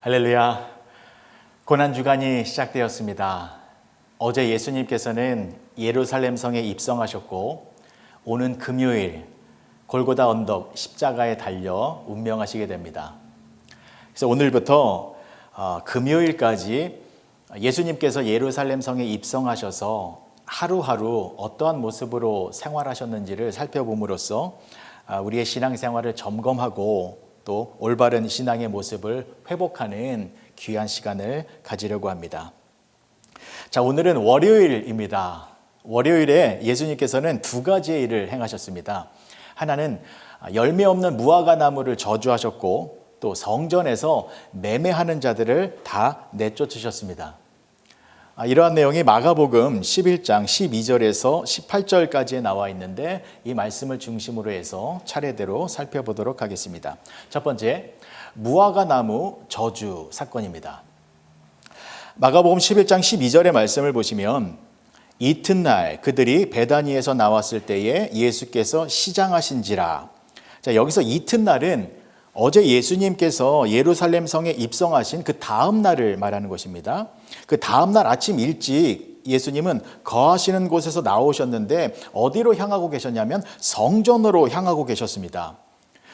할렐루야. 고난주간이 시작되었습니다. 어제 예수님께서는 예루살렘 성에 입성하셨고 오는 금요일 골고다 언덕 십자가에 달려 운명하시게 됩니다. 그래서 오늘부터 금요일까지 예수님께서 예루살렘 성에 입성하셔서 하루하루 어떠한 모습으로 생활하셨는지를 살펴봄으로써 우리의 신앙생활을 점검하고 또 올바른 신앙의 모습을 회복하는 귀한 시간을 가지려고 합니다. 자, 오늘은 월요일입니다. 월요일에 예수님께서는 두 가지의 일을 행하셨습니다. 하나는 열매 없는 무화과 나무를 저주하셨고 또 성전에서 매매하는 자들을 다 내쫓으셨습니다. 이러한 내용이 마가복음 11장 12절에서 18절까지에 나와 있는데 이 말씀을 중심으로 해서 차례대로 살펴보도록 하겠습니다. 첫 번째, 무화과 나무 저주 사건입니다. 마가복음 11장 12절의 말씀을 보시면 이튿날 그들이 베다니에서 나왔을 때에 예수께서 시장하신지라. 자, 여기서 이튿날은 어제 예수님께서 예루살렘 성에 입성하신 그 다음 날을 말하는 것입니다. 그 다음 날 아침 일찍 예수님은 거하시는 곳에서 나오셨는데 어디로 향하고 계셨냐면 성전으로 향하고 계셨습니다.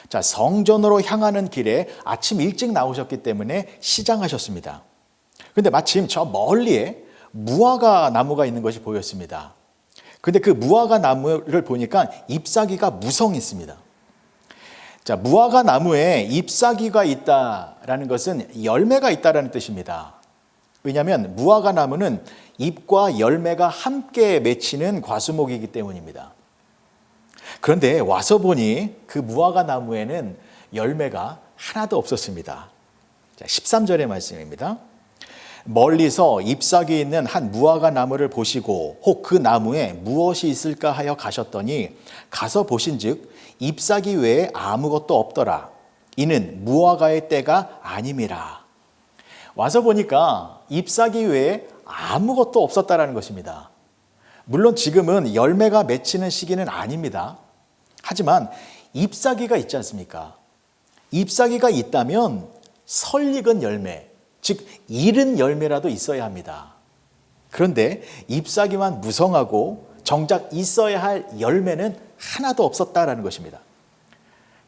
자, 성전으로 향하는 길에 아침 일찍 나오셨기 때문에 시장하셨습니다. 그런데 마침 저 멀리에 무화과 나무가 있는 것이 보였습니다. 그런데 그 무화과 나무를 보니까 잎사귀가 무성했습니다. 자, 무화과 나무에 잎사귀가 있다라는 것은 열매가 있다라는 뜻입니다. 왜냐하면 무화과 나무는 잎과 열매가 함께 맺히는 과수목이기 때문입니다. 그런데 와서 보니 그 무화과 나무에는 열매가 하나도 없었습니다. 자, 13절의 말씀입니다. 멀리서 잎사귀 있는 한 무화과 나무를 보시고 혹 그 나무에 무엇이 있을까 하여 가셨더니 가서 보신즉 잎사귀 외에 아무것도 없더라. 이는 무화과의 때가 아님이라. 와서 보니까 잎사귀 외에 아무것도 없었다라는 것입니다. 물론 지금은 열매가 맺히는 시기는 아닙니다. 하지만 잎사귀가 있지 않습니까? 잎사귀가 있다면 설익은 열매, 즉 이른 열매라도 있어야 합니다. 그런데 잎사귀만 무성하고 정작 있어야 할 열매는 하나도 없었다라는 것입니다.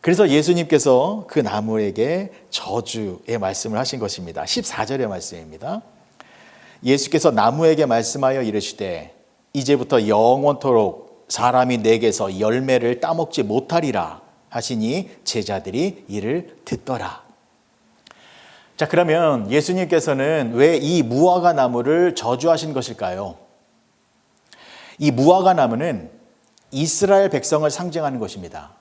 그래서 예수님께서 그 나무에게 저주의 말씀을 하신 것입니다. 14절의 말씀입니다. 예수께서 나무에게 말씀하여 이르시되 이제부터 영원토록 사람이 내게서 열매를 따먹지 못하리라 하시니 제자들이 이를 듣더라. 자, 그러면 예수님께서는 왜 이 무화과 나무를 저주하신 것일까요? 이 무화과 나무는 이스라엘 백성을 상징하는 것입니다.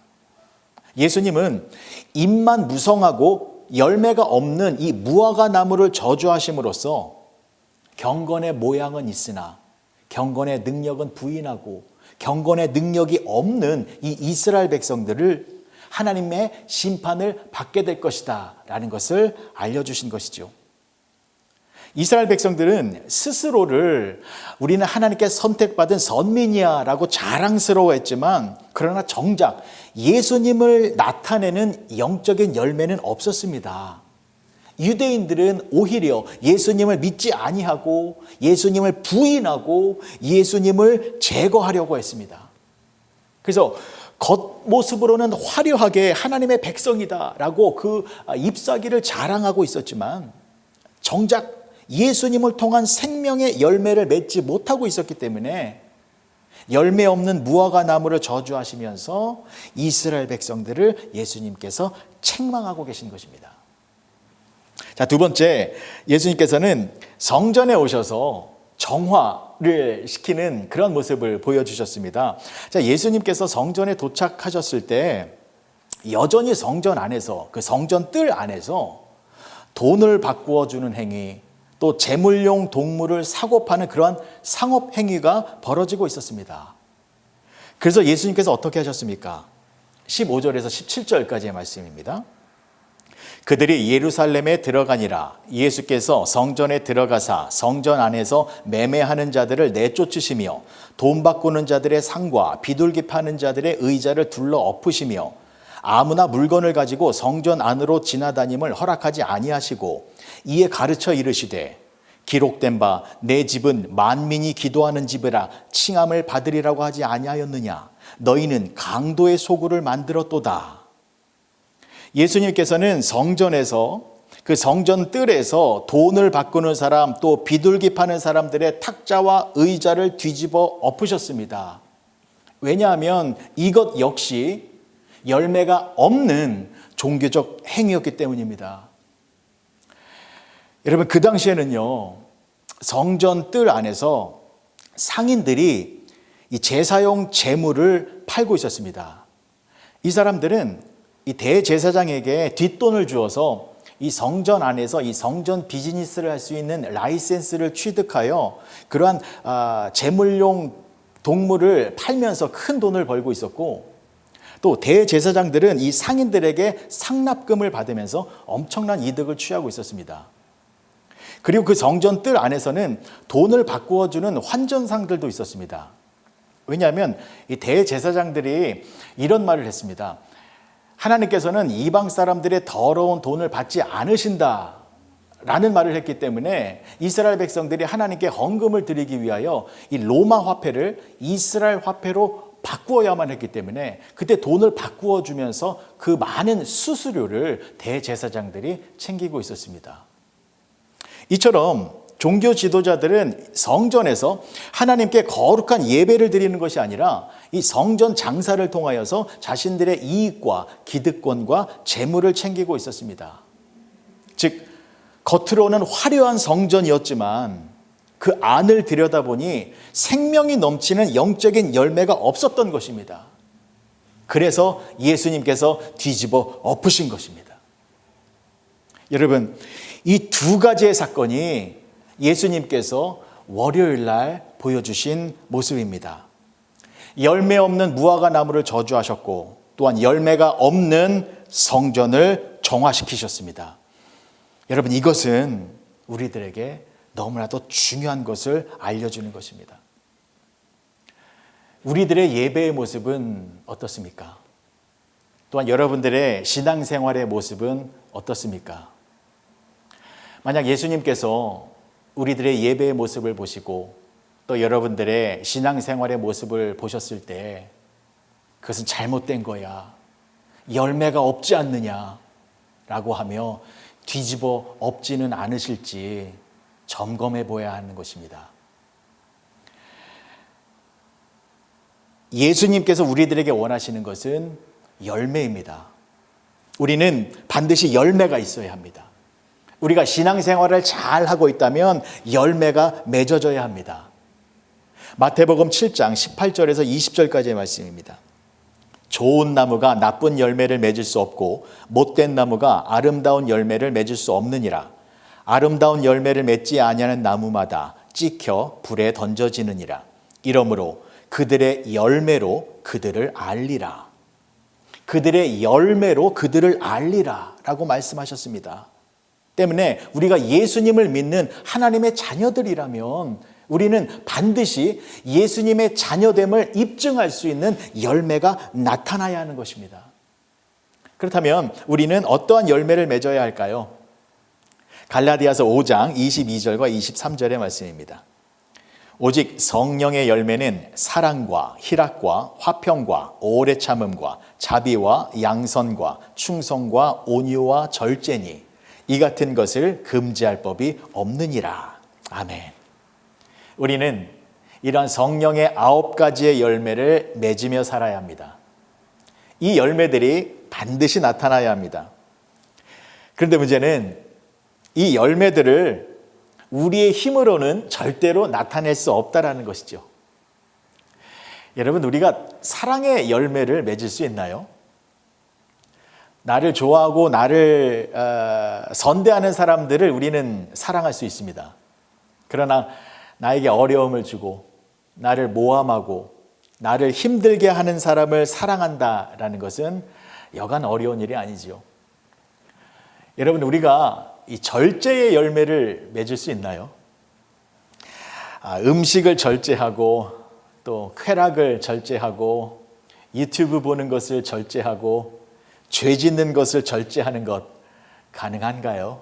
예수님은 잎만 무성하고 열매가 없는 이 무화과 나무를 저주하심으로써 경건의 모양은 있으나 경건의 능력은 부인하고 경건의 능력이 없는 이 이스라엘 백성들을 하나님의 심판을 받게 될 것이다 라는 것을 알려주신 것이죠. 이스라엘 백성들은 스스로를 우리는 하나님께 선택받은 선민이야 라고 자랑스러워했지만 그러나 정작 예수님을 나타내는 영적인 열매는 없었습니다. 유대인들은 오히려 예수님을 믿지 아니하고 예수님을 부인하고 예수님을 제거하려고 했습니다. 그래서 겉모습으로는 화려하게 하나님의 백성이다 라고 그 잎사귀를 자랑하고 있었지만 정작 예수님을 통한 생명의 열매를 맺지 못하고 있었기 때문에 열매 없는 무화과 나무를 저주하시면서 이스라엘 백성들을 예수님께서 책망하고 계신 것입니다. 자, 두 번째, 예수님께서는 성전에 오셔서 정화를 시키는 그런 모습을 보여주셨습니다. 자, 예수님께서 성전에 도착하셨을 때 여전히 성전 안에서 그 성전 뜰 안에서 돈을 바꾸어 주는 행위 또 제물용 동물을 사고 파는 그러한 상업 행위가 벌어지고 있었습니다. 그래서 예수님께서 어떻게 하셨습니까? 15절에서 17절까지의 말씀입니다. 그들이 예루살렘에 들어가니라. 예수께서 성전에 들어가사 성전 안에서 매매하는 자들을 내쫓으시며 돈 바꾸는 자들의 상과 비둘기 파는 자들의 의자를 둘러 엎으시며 아무나 물건을 가지고 성전 안으로 지나다님을 허락하지 아니하시고 이에 가르쳐 이르시되 기록된 바 내 집은 만민이 기도하는 집이라 칭함을 받으리라고 하지 아니하였느냐. 너희는 강도의 소굴을 만들었도다. 예수님께서는 성전에서 그 성전 뜰에서 돈을 바꾸는 사람 또 비둘기 파는 사람들의 탁자와 의자를 뒤집어 엎으셨습니다. 왜냐하면 이것 역시 열매가 없는 종교적 행위였기 때문입니다. 여러분, 그 당시에는요, 성전 뜰 안에서 상인들이 이 제사용 제물을 팔고 있었습니다. 이 사람들은 이 대제사장에게 뒷돈을 주어서 이 성전 안에서 이 성전 비즈니스를 할 수 있는 라이센스를 취득하여 그러한 제물용 동물을 팔면서 큰 돈을 벌고 있었고, 또 대제사장들은 이 상인들에게 상납금을 받으면서 엄청난 이득을 취하고 있었습니다. 그리고 그 성전 뜰 안에서는 돈을 바꾸어주는 환전상들도 있었습니다. 왜냐하면 이 대제사장들이 이런 말을 했습니다. 하나님께서는 이방 사람들의 더러운 돈을 받지 않으신다 라는 말을 했기 때문에 이스라엘 백성들이 하나님께 헌금을 드리기 위하여 이 로마 화폐를 이스라엘 화폐로 바꾸어야만 했기 때문에 그때 돈을 바꾸어 주면서 그 많은 수수료를 대제사장들이 챙기고 있었습니다. 이처럼 종교 지도자들은 성전에서 하나님께 거룩한 예배를 드리는 것이 아니라 이 성전 장사를 통하여서 자신들의 이익과 기득권과 재물을 챙기고 있었습니다. 즉, 겉으로는 화려한 성전이었지만 그 안을 들여다보니 생명이 넘치는 영적인 열매가 없었던 것입니다. 그래서 예수님께서 뒤집어 엎으신 것입니다. 여러분, 이 두 가지의 사건이 예수님께서 월요일 날 보여주신 모습입니다. 열매 없는 무화과 나무를 저주하셨고 또한 열매가 없는 성전을 정화시키셨습니다. 여러분, 이것은 우리들에게 너무나도 중요한 것을 알려주는 것입니다. 우리들의 예배의 모습은 어떻습니까? 또한 여러분들의 신앙생활의 모습은 어떻습니까? 만약 예수님께서 우리들의 예배의 모습을 보시고 또 여러분들의 신앙생활의 모습을 보셨을 때 그것은 잘못된 거야, 열매가 없지 않느냐 라고 하며 뒤집어 엎지는 않으실지 점검해 보아야 하는 것입니다. 예수님께서 우리들에게 원하시는 것은 열매입니다. 우리는 반드시 열매가 있어야 합니다. 우리가 신앙생활을 잘 하고 있다면 열매가 맺어져야 합니다. 마태복음 7장 18절에서 20절까지의 말씀입니다. 좋은 나무가 나쁜 열매를 맺을 수 없고 못된 나무가 아름다운 열매를 맺을 수 없느니라. 아름다운 열매를 맺지 아니하는 나무마다 찍혀 불에 던져지느니라. 이러므로 그들의 열매로 그들을 알리라. 그들의 열매로 그들을 알리라 라고 말씀하셨습니다. 때문에 우리가 예수님을 믿는 하나님의 자녀들이라면 우리는 반드시 예수님의 자녀됨을 입증할 수 있는 열매가 나타나야 하는 것입니다. 그렇다면 우리는 어떠한 열매를 맺어야 할까요? 갈라디아서 5장 22절과 23절의 말씀입니다. 오직 성령의 열매는 사랑과 희락과 화평과 오래 참음과 자비와 양선과 충성과 온유와 절제니 이 같은 것을 금지할 법이 없느니라. 아멘. 우리는 이러한 성령의 9가지의 열매를 맺으며 살아야 합니다. 이 열매들이 반드시 나타나야 합니다. 그런데 문제는 이 열매들을 우리의 힘으로는 절대로 나타낼 수 없다라는 것이죠. 여러분, 우리가 사랑의 열매를 맺을 수 있나요? 나를 좋아하고 나를 선대하는 사람들을 우리는 사랑할 수 있습니다. 그러나 나에게 어려움을 주고 나를 모함하고 나를 힘들게 하는 사람을 사랑한다라는 것은 여간 어려운 일이 아니지요. 여러분, 우리가 이 절제의 열매를 맺을 수 있나요? 음식을 절제하고 또 쾌락을 절제하고 유튜브 보는 것을 절제하고 죄 짓는 것을 절제하는 것 가능한가요?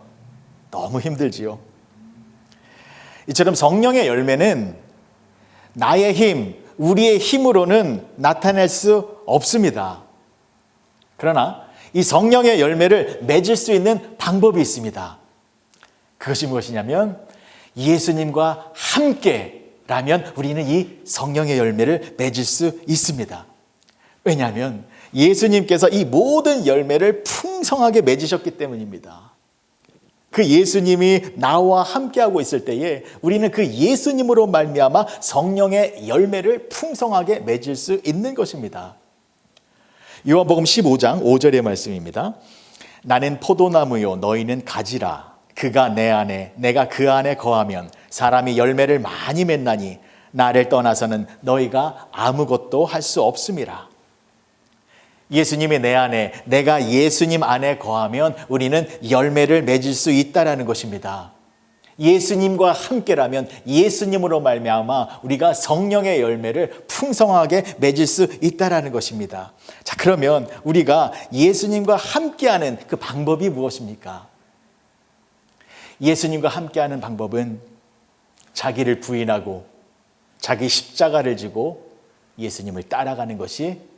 너무 힘들지요. 이처럼 성령의 열매는 나의 힘, 우리의 힘으로는 나타낼 수 없습니다. 그러나 이 성령의 열매를 맺을 수 있는 방법이 있습니다. 그것이 무엇이냐면 예수님과 함께라면 우리는 이 성령의 열매를 맺을 수 있습니다. 왜냐하면 예수님께서 이 모든 열매를 풍성하게 맺으셨기 때문입니다. 그 예수님이 나와 함께하고 있을 때에 우리는 그 예수님으로 말미암아 성령의 열매를 풍성하게 맺을 수 있는 것입니다. 요한복음 15장 5절의 말씀입니다. 나는 포도나무요 너희는 가지라. 그가 내 안에 내가 그 안에 거하면 사람이 열매를 많이 맺나니 나를 떠나서는 너희가 아무것도 할 수 없음이라. 예수님이 내 안에, 내가 예수님 안에 거하면 우리는 열매를 맺을 수 있다라는 것입니다. 예수님과 함께라면 예수님으로 말미암아 우리가 성령의 열매를 풍성하게 맺을 수 있다라는 것입니다. 자, 그러면 우리가 예수님과 함께하는 그 방법이 무엇입니까? 예수님과 함께하는 방법은 자기를 부인하고 자기 십자가를 지고 예수님을 따라가는 것이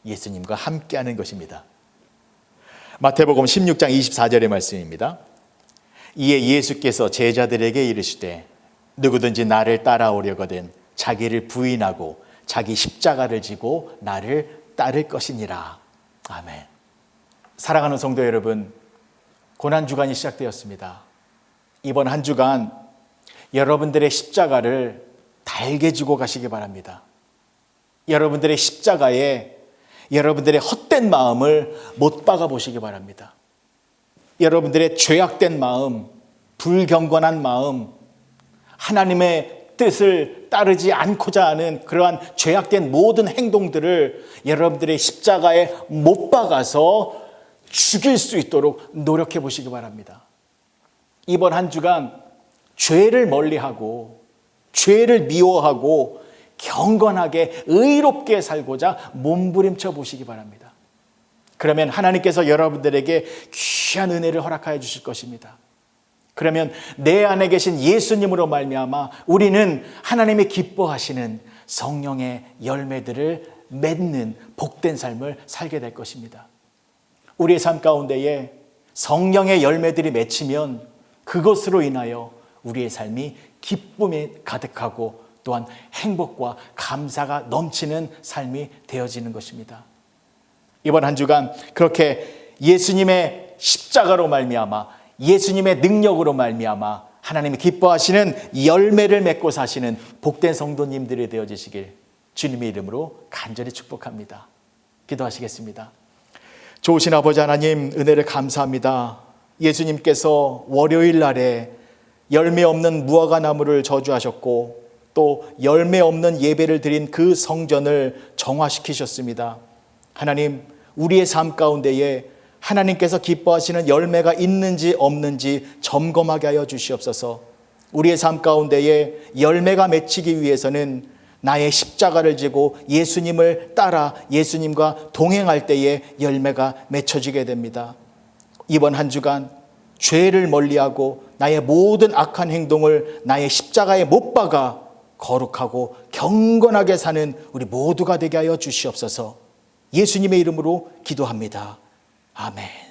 예수님과 함께하는 것입니다. 마태복음 16장 24절의 말씀입니다. 이에 예수께서 제자들에게 이르시되 누구든지 나를 따라오려거든 자기를 부인하고 자기 십자가를 지고 나를 따를 것이니라. 아멘. 사랑하는 성도 여러분, 고난주간이 시작되었습니다. 이번 한 주간 여러분들의 십자가를 달게 지고 가시기 바랍니다. 여러분들의 십자가에 여러분들의 헛된 마음을 못 박아 보시기 바랍니다. 여러분들의 죄악된 마음, 불경건한 마음, 하나님의 뜻을 따르지 않고자 하는 그러한 죄악된 모든 행동들을 여러분들의 십자가에 못 박아서 죽일 수 있도록 노력해 보시기 바랍니다. 이번 한 주간 죄를 멀리하고 죄를 미워하고 경건하게 의롭게 살고자 몸부림쳐 보시기 바랍니다. 그러면 하나님께서 여러분들에게 귀한 은혜를 허락하여 주실 것입니다. 그러면 내 안에 계신 예수님으로 말미암아 우리는 하나님이 기뻐하시는 성령의 열매들을 맺는 복된 삶을 살게 될 것입니다. 우리의 삶 가운데에 성령의 열매들이 맺히면 그것으로 인하여 우리의 삶이 기쁨이 가득하고 또한 행복과 감사가 넘치는 삶이 되어지는 것입니다. 이번 한 주간 그렇게 예수님의 십자가로 말미암아 예수님의 능력으로 말미암아 하나님이 기뻐하시는 열매를 맺고 사시는 복된 성도님들이 되어지시길 주님의 이름으로 간절히 축복합니다. 기도하시겠습니다. 좋으신 아버지 하나님, 은혜를 감사합니다. 예수님께서 월요일 날에 열매 없는 무화과 나무를 저주하셨고 또 열매 없는 예배를 드린 그 성전을 정화시키셨습니다. 하나님, 우리의 삶 가운데에 하나님께서 기뻐하시는 열매가 있는지 없는지 점검하게 하여 주시옵소서. 우리의 삶 가운데에 열매가 맺히기 위해서는 나의 십자가를 지고 예수님을 따라 예수님과 동행할 때에 열매가 맺혀지게 됩니다. 이번 한 주간 죄를 멀리하고 나의 모든 악한 행동을 나의 십자가에 못 박아 거룩하고 경건하게 사는 우리 모두가 되게 하여 주시옵소서. 예수님의 이름으로 기도합니다. 아멘.